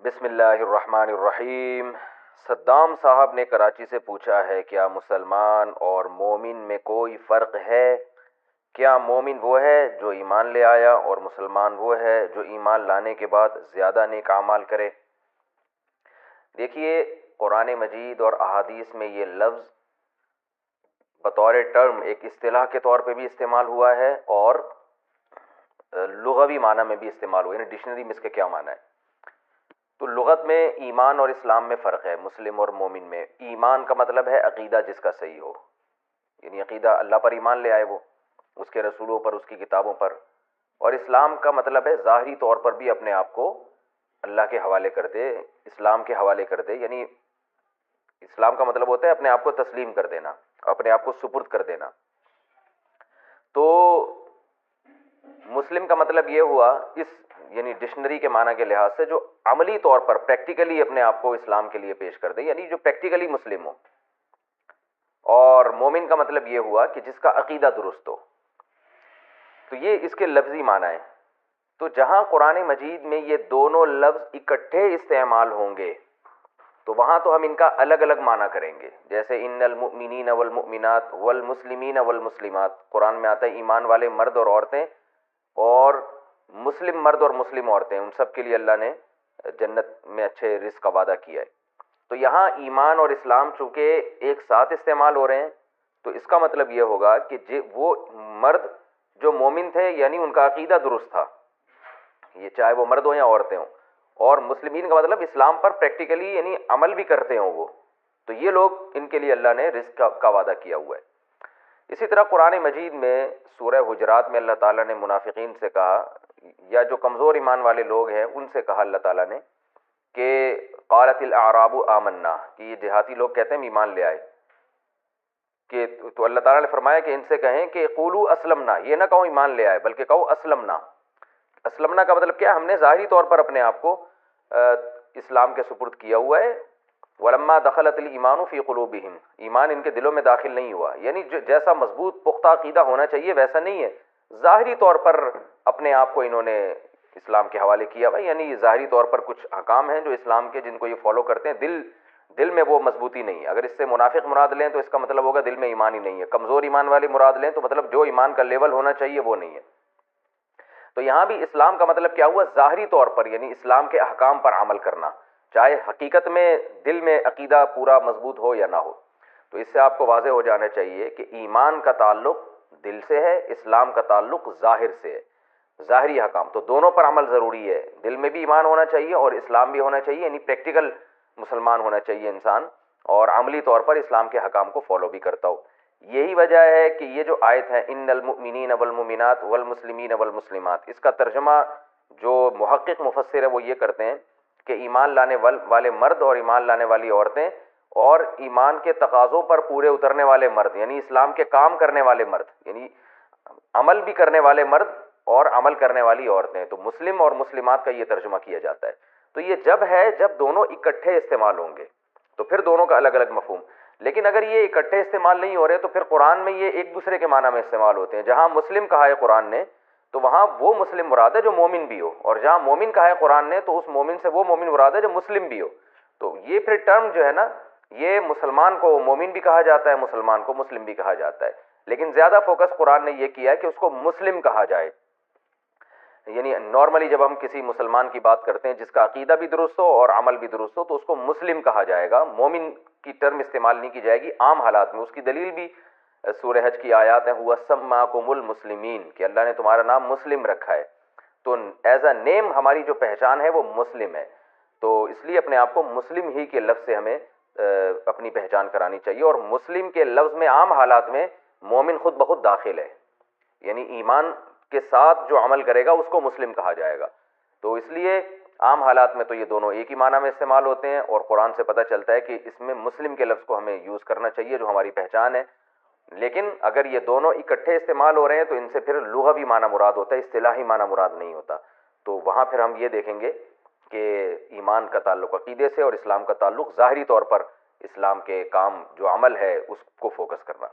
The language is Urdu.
بسم اللہ الرحمن الرحیم۔ صدام صاحب نے کراچی سے پوچھا ہے، کیا مسلمان اور مومن میں کوئی فرق ہے؟ کیا مومن وہ ہے جو ایمان لے آیا اور مسلمان وہ ہے جو ایمان لانے کے بعد زیادہ نیک اعمال کرے؟ دیکھیے، قرآن مجید اور احادیث میں یہ لفظ بطور ٹرم ایک اصطلاح کے طور پہ بھی استعمال ہوا ہے اور لغوی معنی میں بھی استعمال ہوا ہے، یعنی ڈکشنری میں اس کے کیا معنی ہے۔ تو لغت میں ایمان اور اسلام میں فرق ہے، مسلم اور مومن میں۔ ایمان کا مطلب ہے عقیدہ جس کا صحیح ہو، یعنی عقیدہ اللہ پر ایمان لے آئے، وہ اس کے رسولوں پر، اس کی کتابوں پر۔ اور اسلام کا مطلب ہے ظاہری طور پر بھی اپنے آپ کو اللہ کے حوالے کر دے، اسلام کے حوالے کر دے، یعنی اسلام کا مطلب ہوتا ہے اپنے آپ کو تسلیم کر دینا، اپنے آپ کو سپرد کر دینا۔ تو مسلم کا مطلب یہ ہوا اس یعنی ڈکشنری کے معنی کے لحاظ سے جو عملی طور پر پریکٹیکلی اپنے آپ کو اسلام کے لیے پیش کر دے، یعنی جو پریکٹیکلی مسلم ہو۔ اور مومن کا مطلب یہ ہوا کہ جس کا عقیدہ درست ہو۔ تو یہ اس کے لفظی معنی ہے۔ تو جہاں قرآن مجید میں یہ دونوں لفظ اکٹھے استعمال ہوں گے تو وہاں تو ہم ان کا الگ الگ معنی کریں گے، جیسے ان المؤمنین والمؤمنات والمسلمین والمسلمات، قرآن میں آتا ہے ایمان والے مرد اور عورتیں، اور مسلم مرد اور مسلم عورتیں، ان سب کے لیے اللہ نے جنت میں اچھے رزق کا وعدہ کیا ہے۔ تو یہاں ایمان اور اسلام چونکہ ایک ساتھ استعمال ہو رہے ہیں، تو اس کا مطلب یہ ہوگا کہ وہ مرد جو مومن تھے، یعنی ان کا عقیدہ درست تھا، یہ چاہے وہ مرد ہوں یا عورتیں ہوں، اور مسلمین کا مطلب اسلام پر پریکٹیکلی یعنی عمل بھی کرتے ہوں وہ، تو یہ لوگ، ان کے لیے اللہ نے رزق کا وعدہ کیا ہوا ہے۔ اسی طرح قرآن مجید میں سورہ حجرات میں اللہ تعالیٰ نے منافقین سے کہا، یا جو کمزور ایمان والے لوگ ہیں ان سے کہا اللہ تعالیٰ نے کہ قالت الاعراب آمنا، کہ یہ دیہاتی لوگ کہتے ہیں ایمان لے آئے، کہ تو اللہ تعالیٰ نے فرمایا کہ ان سے کہیں کہ قولوا اسلمنا، یہ نہ کہو ایمان لے آئے بلکہ کہو اسلمنا۔ اسلمنا کا مطلب کیا؟ ہم نے ظاہری طور پر اپنے آپ کو اسلام کے سپرد کیا ہوا ہے۔ ولما دخلت الایمان فی قلوبہم، ایمان ان کے دلوں میں داخل نہیں ہوا، یعنی جیسا مضبوط پختہ عقیدہ ہونا چاہیے ویسا نہیں ہے، ظاہری طور پر اپنے آپ کو انہوں نے اسلام کے حوالے کیا ہوا، یعنی ظاہری طور پر کچھ احکام ہیں جو اسلام کے، جن کو یہ فالو کرتے ہیں، دل میں وہ مضبوطی نہیں ہے۔ اگر اس سے منافق مراد لیں تو اس کا مطلب ہوگا دل میں ایمان ہی نہیں ہے۔ کمزور ایمان والے مراد لیں تو مطلب جو ایمان کا لیول ہونا چاہیے وہ نہیں ہے۔ تو یہاں بھی اسلام کا مطلب کیا ہوا؟ ظاہری طور پر، یعنی اسلام کے احکام پر عمل کرنا، چاہے حقیقت میں دل میں عقیدہ پورا مضبوط ہو یا نہ ہو۔ تو اس سے آپ کو واضح ہو جانا چاہیے کہ ایمان کا تعلق دل سے ہے، اسلام کا تعلق ظاہر سے ہے، ظاہری احکام۔ تو دونوں پر عمل ضروری ہے، دل میں بھی ایمان ہونا چاہیے اور اسلام بھی ہونا چاہیے، یعنی پریکٹیکل مسلمان ہونا چاہیے انسان، اور عملی طور پر اسلام کے احکام کو فالو بھی کرتا ہو۔ یہی وجہ ہے کہ یہ جو آیت ہے ان المؤمنین والمؤمنات والمسلمین والمسلمات، اس کا ترجمہ جو محقق مفسر ہے وہ یہ کرتے ہیں کہ ایمان لانے والے مرد اور ایمان لانے والی عورتیں، اور ایمان کے تقاضوں پر پورے اترنے والے مرد، یعنی اسلام کے کام کرنے والے مرد، یعنی عمل بھی کرنے والے مرد اور عمل کرنے والی عورتیں۔ تو مسلم اور مسلمات کا یہ ترجمہ کیا جاتا ہے۔ تو یہ جب دونوں اکٹھے استعمال ہوں گے تو پھر دونوں کا الگ الگ مفہوم۔ لیکن اگر یہ اکٹھے استعمال نہیں ہو رہے تو پھر قرآن میں یہ ایک دوسرے کے معنی میں استعمال ہوتے ہیں۔ جہاں مسلم کہا ہے قرآن نے تو وہاں وہ مسلم مراد ہے جو مومن بھی ہو، اور جہاں مومن کہا ہے قرآن نے تو اس مومن سے وہ مومن مراد ہے جو مسلم بھی ہو۔ تو یہ پھر ٹرم جو ہے نا، یہ مسلمان کو مومن بھی کہا جاتا ہے، مسلمان کو مسلم بھی کہا جاتا ہے، لیکن زیادہ فوکس قرآن نے یہ کیا ہے کہ اس کو مسلم کہا جائے۔ یعنی نارملی جب ہم کسی مسلمان کی بات کرتے ہیں جس کا عقیدہ بھی درست ہو اور عمل بھی درست ہو تو اس کو مسلم کہا جائے گا، مومن کی ٹرم استعمال نہیں کی جائے گی عام حالات میں۔ اس کی دلیل بھی سورہ حج کی آیات ہیں، هو سماکم المسلمین، کہ اللہ نے تمہارا نام مسلم رکھا ہے۔ تو ایز اے نیم ہماری جو پہچان ہے وہ مسلم ہے، تو اس لیے اپنے آپ کو مسلم ہی کے لفظ سے ہمیں اپنی پہچان کرانی چاہیے۔ اور مسلم کے لفظ میں عام حالات میں مومن خود بخود داخل ہے، یعنی ایمان کے ساتھ جو عمل کرے گا اس کو مسلم کہا جائے گا۔ تو اس لیے عام حالات میں تو یہ دونوں ایک ہی معنی میں استعمال ہوتے ہیں، اور قرآن سے پتہ چلتا ہے کہ اس میں مسلم کے لفظ کو ہمیں یوز کرنا چاہیے جو ہماری پہچان ہے۔ لیکن اگر یہ دونوں اکٹھے استعمال ہو رہے ہیں تو ان سے پھر لغوی معنی مراد ہوتا ہے، اصطلاحی معنی مراد نہیں ہوتا۔ تو وہاں پھر ہم یہ دیکھیں گے کہ ایمان کا تعلق عقیدے سے اور اسلام کا تعلق ظاہری طور پر اسلام کے کام جو عمل ہے اس کو فوکس کرنا۔